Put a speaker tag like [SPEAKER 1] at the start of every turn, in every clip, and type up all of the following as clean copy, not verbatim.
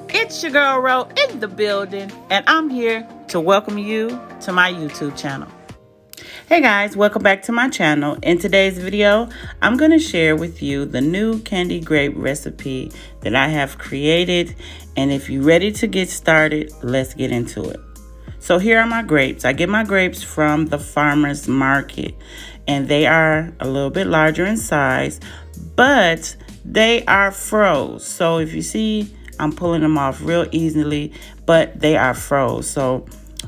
[SPEAKER 1] It's your girl Ro in the building, and I'm here to welcome you to my YouTube channel. Hey guys, welcome back to my channel. In today's video, I'm going to share with you the new candied grape recipe that I have created. And if you're ready to get started, let's get into it. So here are my grapes. I get my grapes from the farmer's market, and they are a little bit larger in size, but they are froze. So if you see, I'm pulling them off real easily, but they are froze. So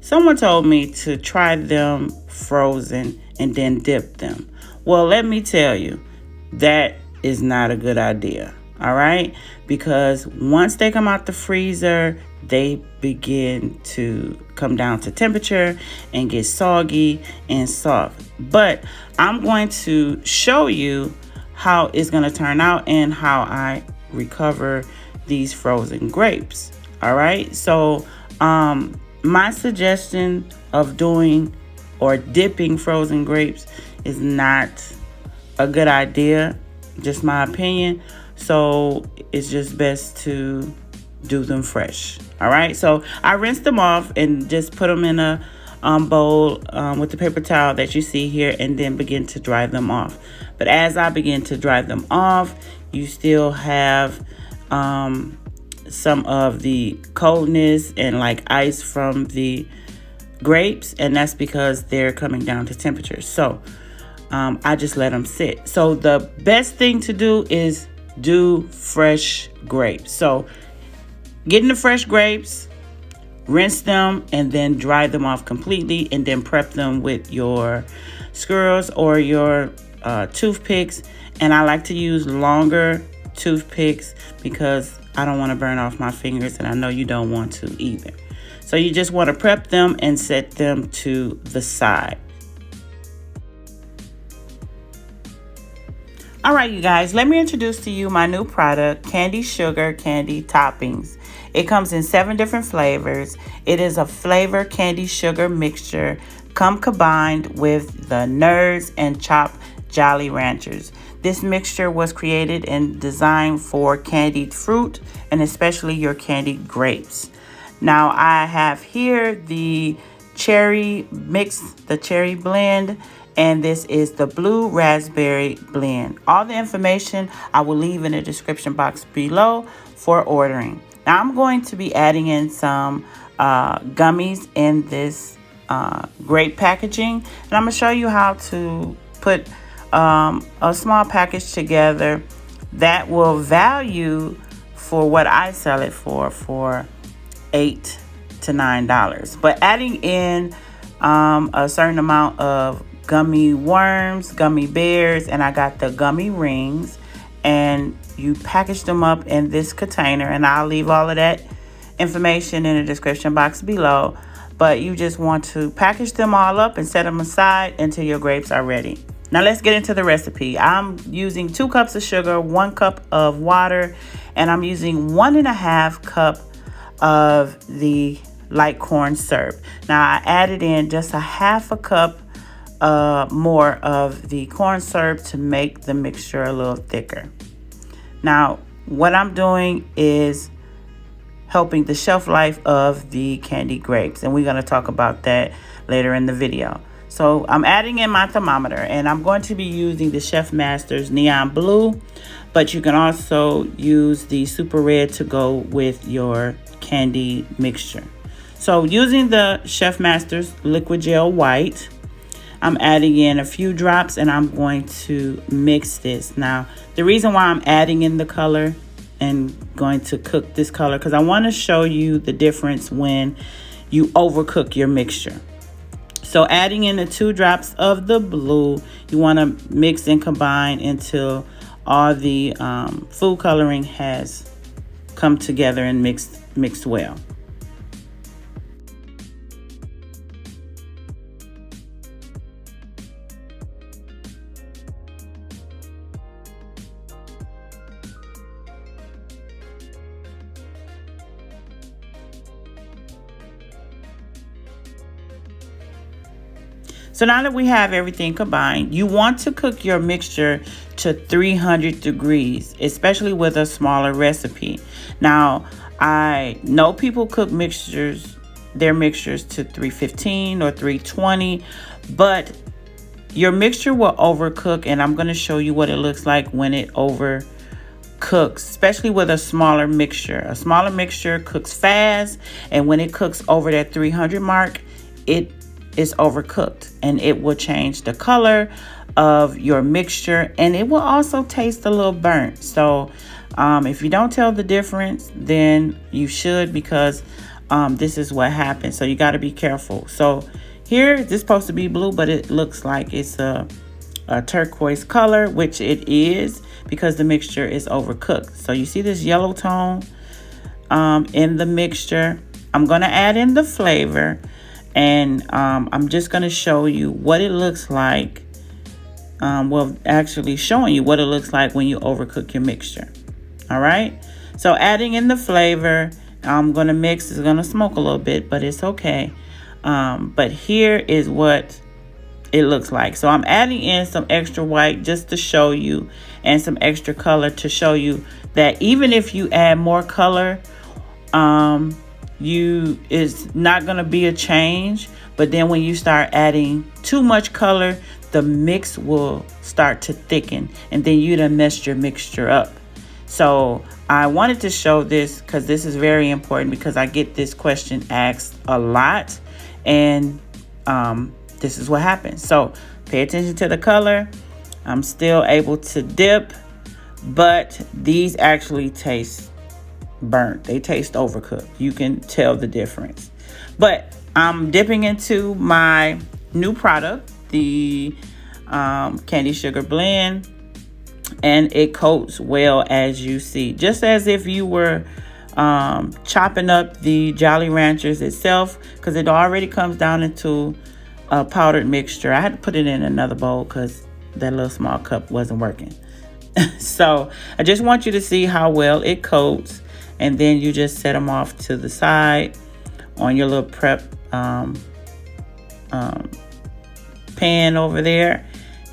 [SPEAKER 1] someone told me to try them frozen and then dip them. Well, let me tell you, that is not a good idea. All right, because once they come out the freezer, they begin to come down to temperature and get soggy and soft. But I'm going to show you how it's going to turn out and how I recover these frozen grapes. All right, so my suggestion of doing or dipping frozen grapes is not a good idea, just my opinion. So it's just best to do them fresh. All right, so I rinsed them off and just put them in a bowl with the paper towel that you see here, and then begin to dry them off. But as I begin to dry them off, you still have some of the coldness and like ice from the grapes, and that's because they're coming down to temperature. So I just let them sit. So the best thing to do is do fresh grapes. So getting the fresh grapes, rinse them, and then dry them off completely, and then prep them with your skewers or your toothpicks. And I like to use longer toothpicks because I don't want to burn off my fingers, and I know you don't want to either. So you just want to prep them and set them to the side. All right, you guys, let me introduce to you my new product, Candied Sugar Candy Toppings. It comes in 7 different flavors. It is a flavor candy sugar mixture combined with the Nerds and chopped Jolly Ranchers. This mixture was created and designed for candied fruit, and especially your candied grapes. Now I have here the cherry mix, the cherry blend, and this is the blue raspberry blend. All the information I will leave in the description box below for ordering. Now I'm going to be adding in some gummies in this grape packaging, and I'm going to show you how to put a small package together that will value for what I sell it for $8 to $9. But adding in a certain amount of gummy worms, gummy bears, and I got the gummy rings, and you package them up in this container, and I'll leave all of that information in the description box below. But you just want to package them all up and set them aside until your grapes are ready. Now let's get into the recipe. I'm using 2 cups of sugar, 1 cup of water, and I'm using 1.5 cup of the light corn syrup. Now I added in just a 1/2 cup more of the corn syrup to make the mixture a little thicker. Now what I'm doing is helping the shelf life of the candied grapes, and we're going to talk about that later in the video. So I'm adding in my thermometer, and I'm going to be using the Chef Master's Neon Blue, but you can also use the Super Red to go with your candy mixture. So using the Chef Master's Liquid Gel White, I'm adding in a few drops, and I'm going to mix this. Now, the reason why I'm adding in the color and going to cook this color, because I want to show you the difference when you overcook your mixture. So adding in the 2 drops of the blue, you want to mix and combine until all the food coloring has come together and mixed well. So now that we have everything combined, you want to cook your mixture to 300 degrees, especially with a smaller recipe. Now, I know people cook their mixtures to 315 or 320, but your mixture will overcook, and I'm going to show you what it looks like when it overcooks, especially with a smaller mixture. A smaller mixture cooks fast, and when it cooks over that 300 mark, it is overcooked, and it will change the color of your mixture, and it will also taste a little burnt. So if you don't tell the difference, then you should, because this is what happens. So you got to be careful. So here, this is supposed to be blue, but it looks like it's a turquoise color, which it is because the mixture is overcooked. So you see this yellow tone in the mixture. I'm going to add in the flavor, and I'm just going to show you what it looks like. Well, actually showing you what it looks like when you overcook your mixture. All right. So adding in the flavor, I'm going to mix. It's going to smoke a little bit, but it's okay. But here is what it looks like. So I'm adding in some extra white just to show you, and some extra color to show you that even if you add more color, it's not going to be a change. But then when you start adding too much color, the mix will start to thicken, and then you done messed your mixture up. So I wanted to show this because this is very important, because I get this question asked a lot, and this is what happens. So pay attention to the color. I'm still able to dip, but these actually taste burnt. They taste overcooked. You can tell the difference. But I'm dipping into my new product, the candy sugar blend, and it coats well, as you see, just as if you were chopping up the Jolly Ranchers itself, because it already comes down into a powdered mixture. I had to put it in another bowl because that little small cup wasn't working. So I just want you to see how well it coats, and then you just set them off to the side on your little prep pan over there,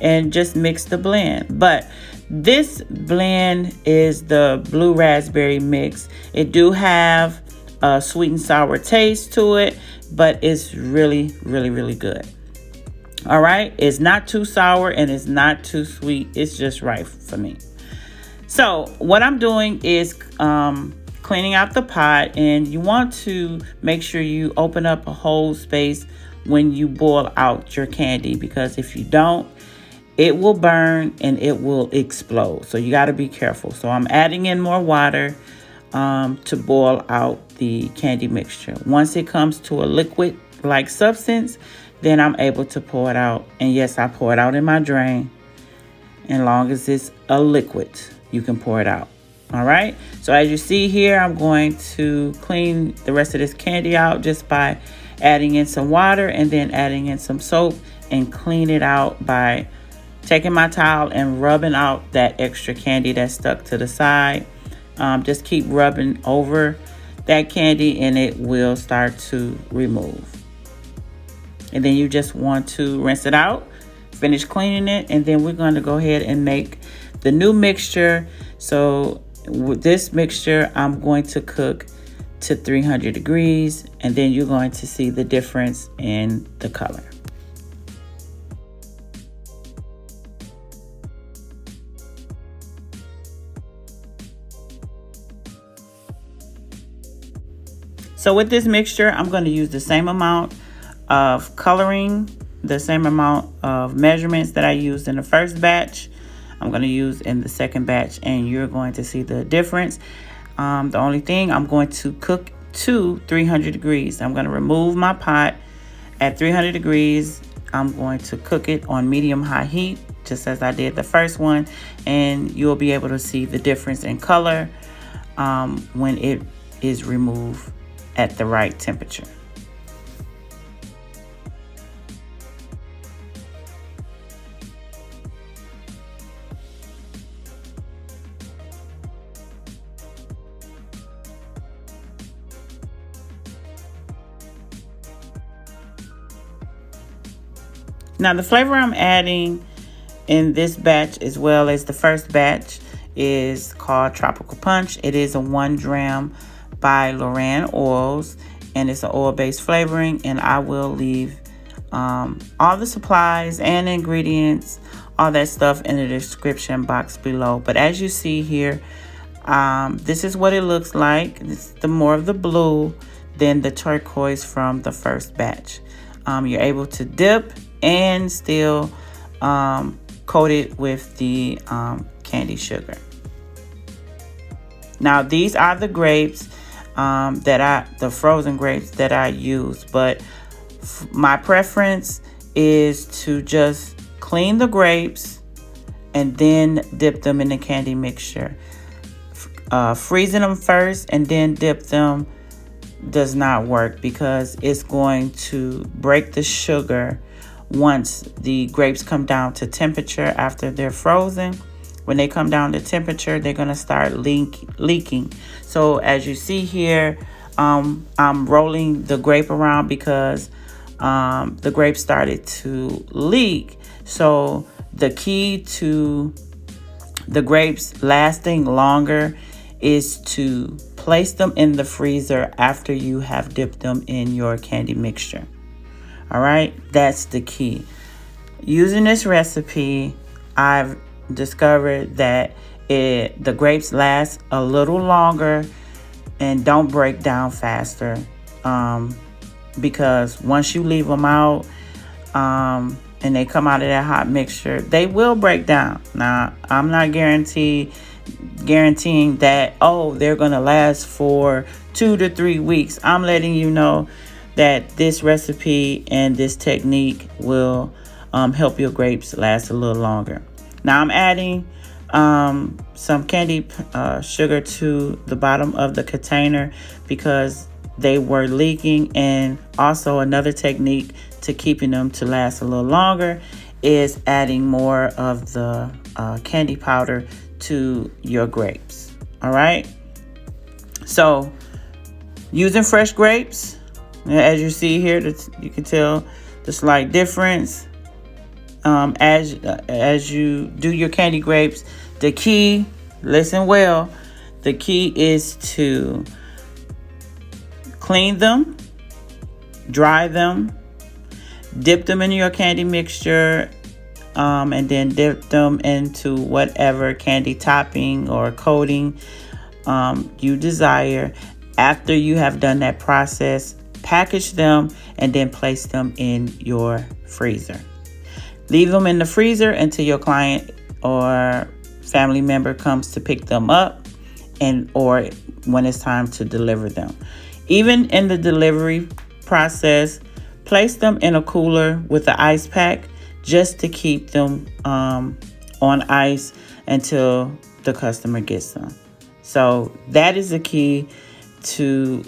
[SPEAKER 1] and just mix the blend. But this blend is the blue raspberry mix. It do have a sweet and sour taste to it, but it's really, really, really good. All right, it's not too sour and it's not too sweet. It's just right for me. So what I'm doing is cleaning out the pot, and you want to make sure you open up a whole space when you boil out your candy, because if you don't, it will burn and it will explode. So you got to be careful. So I'm adding in more water to boil out the candy mixture. Once it comes to a liquid like substance, then I'm able to pour it out. And yes, I pour it out in my drain. And long as it's a liquid, you can pour it out. All right. So as you see here, I'm going to clean the rest of this candy out just by adding in some water and then adding in some soap, and clean it out by taking my towel and rubbing out that extra candy that's stuck to the side. Just keep rubbing over that candy and it will start to remove. And then you just want to rinse it out, finish cleaning it, and then we're going to go ahead and make the new mixture. So with this mixture, I'm going to cook to 300 degrees, and then you're going to see the difference in the color. So with this mixture, I'm going to use the same amount of coloring, the same amount of measurements that I used in the first batch. I'm going to use in the second batch, and you're going to see the difference. The only thing, I'm going to cook to 300 degrees. I'm going to remove my pot at 300 degrees. I'm going to cook it on medium-high heat, just as I did the first one, and you'll be able to see the difference in color when it is removed at the right temperature. Now the flavor I'm adding in this batch as well as the first batch is called Tropical Punch. It is a 1 gram by Loran Oils, and it's an oil-based flavoring, and I will leave all the supplies and ingredients, all that stuff in the description box below. But as you see here, this is what it looks like. It's the more of the blue than the turquoise from the first batch. You're able to dip and still coat it with the candy sugar. Now these are the grapes the frozen grapes that I use, but my preference is to just clean the grapes and then dip them in the candy mixture. Freezing them first and then dip them does not work because it's going to break the sugar once the grapes come down to temperature after they're frozen. When they come down to temperature, they're going to start leaking. So as you see here, I'm rolling the grape around because the grape started to leak. So the key to the grapes lasting longer is to place them in the freezer after you have dipped them in your candy mixture. All right, that's the key. Using this recipe, I've discovered that the grapes last a little longer and don't break down faster, because once you leave them out and they come out of that hot mixture, they will break down. Now I'm not guaranteeing that they're gonna last for 2 to 3 weeks. I'm letting you know that this recipe and this technique will help your grapes last a little longer. Now I'm adding some candy sugar to the bottom of the container because they were leaking, and also another technique to keeping them to last a little longer is adding more of the candy powder to your grapes. All right, so using fresh grapes, as you see here, you can tell the slight difference. As you do your candy grapes, the key, listen well, the key is to clean them, dry them, dip them in your candy mixture, and then dip them into whatever candy topping or coating you desire. After you have done that process, package them and then place them in your freezer. Leave them in the freezer until your client or family member comes to pick them up, or when it's time to deliver them. Even in the delivery process, place them in a cooler with the ice pack just to keep them on ice until the customer gets them. So that is the key to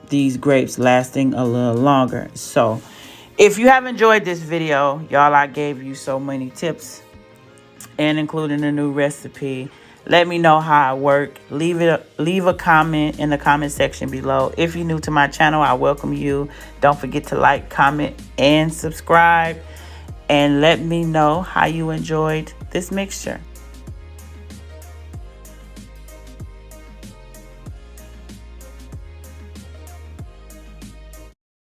[SPEAKER 1] these grapes lasting a little longer. So if you have enjoyed this video, y'all, I gave you so many tips and including a new recipe. Let me know how it worked. Leave a comment in the comment section below. If you're new to my channel, I welcome you. Don't forget to like, comment, and subscribe. And let me know how you enjoyed this mixture.